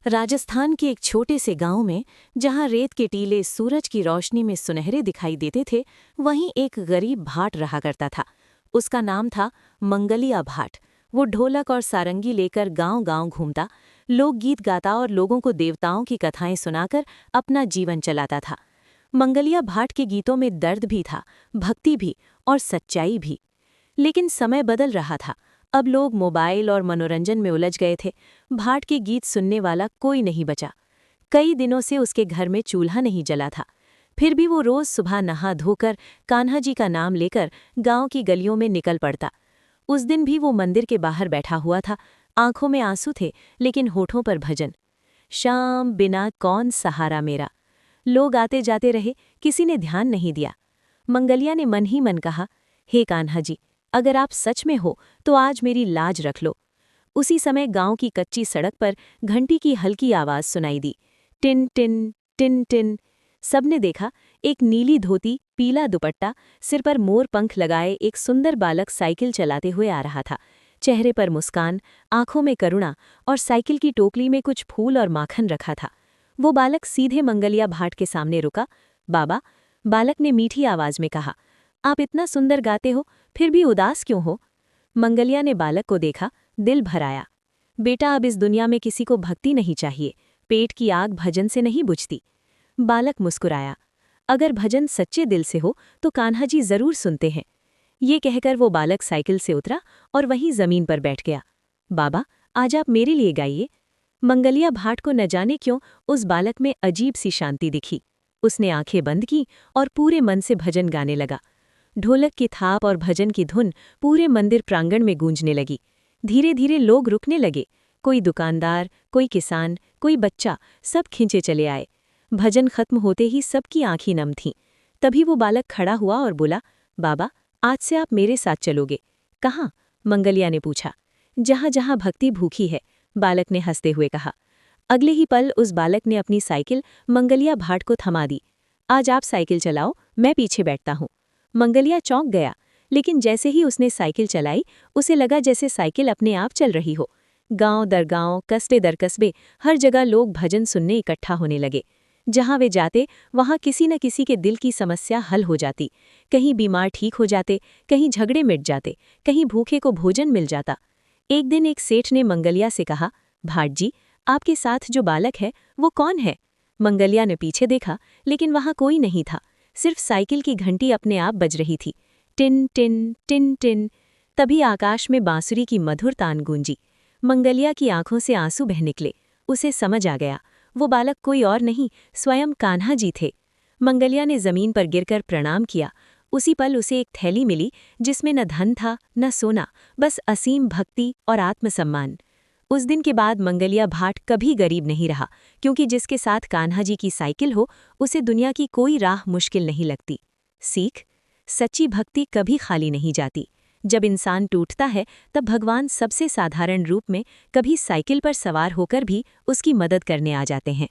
राजस्थान के एक छोटे से गांव में जहां रेत के टीले सूरज की रोशनी में सुनहरे दिखाई देते थे, वहीं एक गरीब भाट रहा करता था। उसका नाम था मंगलिया भाट। वो ढोलक और सारंगी लेकर गांव-गांव घूमता, लोकगीत गाता और लोगों को देवताओं की कथाएं सुनाकर अपना जीवन चलाता था। मंगलिया भाट के गीतों में दर्द भी था, भक्ति भी और सच्चाई भी। लेकिन समय बदल रहा था। अब लोग मोबाइल और मनोरंजन में उलझ गए थे। भाट के गीत सुनने वाला कोई नहीं बचा। कई दिनों से उसके घर में चूल्हा नहीं जला था। फिर भी वो रोज सुबह नहा धोकर कान्हा जी का नाम लेकर गांव की गलियों में निकल पड़ता। उस दिन भी वो मंदिर के बाहर बैठा हुआ था। आंखों में आंसू थे, लेकिन होठों पर भजन। शाम बिना कौन सहारा मेरा। लोग आते जाते रहे, किसी ने ध्यान नहीं दिया। मंगलिया ने मन ही मन कहा, हे कान्हा जी, अगर आप सच में हो तो आज मेरी लाज रख लो। उसी समय गांव की कच्ची सड़क पर घंटी की हल्की आवाज सुनाई दी। टिन टिन टिन टिन। सबने देखा, एक नीली धोती, पीला दुपट्टा, सिर पर मोर पंख लगाए एक सुंदर बालक साइकिल चलाते हुए आ रहा था। चेहरे पर मुस्कान, आंखों में करुणा और साइकिल की टोकरी में कुछ फूल और माखन रखा था। वो बालक सीधे मंगलिया भाट के सामने रुका। बाबा, बालक ने मीठी आवाज में कहा, आप इतना सुंदर गाते हो, फिर भी उदास क्यों हो? मंगलिया ने बालक को देखा, दिल भर आया। बेटा, अब इस दुनिया में किसी को भक्ति नहीं चाहिए, पेट की आग भजन से नहीं बुझती। बालक मुस्कुराया, अगर भजन सच्चे दिल से हो तो कान्हा जी जरूर सुनते हैं। ये कहकर वो बालक साइकिल से उतरा और वहीं जमीन पर बैठ गया। बाबा, आज आप मेरे लिए गाइए। मंगलिया भाट को न जाने क्यों उस बालक में अजीब सी शांति दिखी। उसने आंखें बंद की और पूरे मन से भजन गाने लगा। ढोलक की थाप और भजन की धुन पूरे मंदिर प्रांगण में गूंजने लगी। धीरे धीरे लोग रुकने लगे। कोई दुकानदार, कोई किसान, कोई बच्चा, सब खींचे चले आए। भजन खत्म होते ही सबकी आंखें नम थीं। तभी वो बालक खड़ा हुआ और बोला, बाबा, आज से आप मेरे साथ चलोगे। कहाँ? मंगलिया ने पूछा। जहाँ जहाँ भक्ति भूखी है, बालक ने हंसते हुए कहा। अगले ही पल उस बालक ने अपनी साइकिल मंगलिया भाट को थमा दी। आज आप साइकिल चलाओ, मैं पीछे बैठता हूँ। मंगलिया चौंक गया, लेकिन जैसे ही उसने साइकिल चलाई, उसे लगा जैसे साइकिल अपने आप चल रही हो। गांव दर गांव, कस्बे दर कस्बे, हर जगह लोग भजन सुनने इकट्ठा होने लगे। जहां वे जाते, वहां किसी न किसी के दिल की समस्या हल हो जाती। कहीं बीमार ठीक हो जाते, कहीं झगड़े मिट जाते, कहीं भूखे को भोजन मिल जाता। एक दिन एक सेठ ने मंगलिया से कहा, भाट जी, आपके साथ जो बालक है वो कौन है? मंगलिया ने पीछे देखा, लेकिन वहां कोई नहीं था। सिर्फ साइकिल की घंटी अपने आप बज रही थी। टिन टिन टिन टिन। तभी आकाश में बांसुरी की मधुर तान गूंजी। मंगलिया की आंखों से आंसू बह निकले। उसे समझ आ गया, वो बालक कोई और नहीं, स्वयं कान्हा जी थे। मंगलिया ने जमीन पर गिरकर प्रणाम किया। उसी पल उसे एक थैली मिली, जिसमें न धन था न सोना, बस असीम भक्ति और आत्मसम्मान। उस दिन के बाद मंगलिया भाट कभी गरीब नहीं रहा, क्योंकि जिसके साथ कान्हा जी की साइकिल हो, उसे दुनिया की कोई राह मुश्किल नहीं लगती। सीख, सच्ची भक्ति कभी खाली नहीं जाती। जब इंसान टूटता है, तब भगवान सबसे साधारण रूप में, कभी साइकिल पर सवार होकर भी उसकी मदद करने आ जाते हैं।